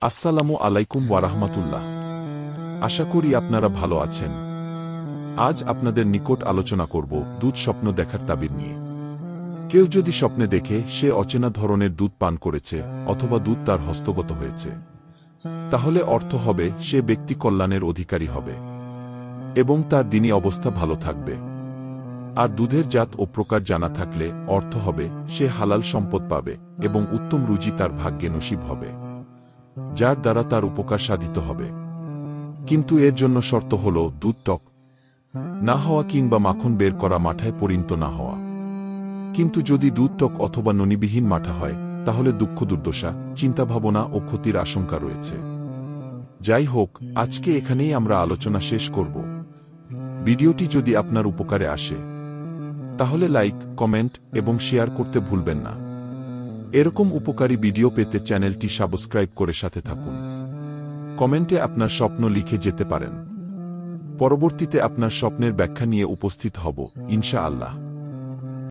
আসসালামু আলাইকুম ওয়ারাহমাতুল্লাহ। আশা করি আপনারা ভালো আছেন। আজ আপনাদের নিকট আলোচনা করব দুধ স্বপ্ন দেখার তাবির নিয়ে। কেউ যদি স্বপ্নে দেখে সে অচেনা ধরনের দুধ পান করেছে অথবা দুধ তার হস্তগত হয়েছে, তাহলে অর্থ হবে সে ব্যক্তি কল্যাণের অধিকারী হবে এবং তার দিনী অবস্থা ভালো থাকবে। আর দুধের জাত ও প্রকার জানা থাকলে অর্থ হবে সে হালাল সম্পদ পাবে এবং উত্তম রুজি তার ভাগ্যে নসিব হবে, যার দ্বারা তার উপকার সাধিত হবে। কিন্তু এর জন্য শর্ত হল দুধ টক না হওয়া কিংবা মাখন বের করা মাঠায় পরিণত না হওয়া। কিন্তু যদি দুধ টক অথবা ননিবিহীন মাঠা হয়, তাহলে দুঃখ দুর্দশা, চিন্তাভাবনা ও ক্ষতির আশঙ্কা রয়েছে। যাই হোক, আজকে এখানেই আমরা আলোচনা শেষ করব। ভিডিওটি যদি আপনার উপকারে আসে তাহলে লাইক, কমেন্ট এবং শেয়ার করতে ভুলবেন না। এরকম উপকারী ভিডিও পেতে চ্যানেলটি সাবস্ক্রাইব করে সাথে থাকুন। কমেন্টে আপনার স্বপ্ন লিখে যেতে পারেন। পরবর্তীতে আপনার স্বপ্নের ব্যাখ্যা নিয়ে উপস্থিত হব ইনশাআল্লাহ।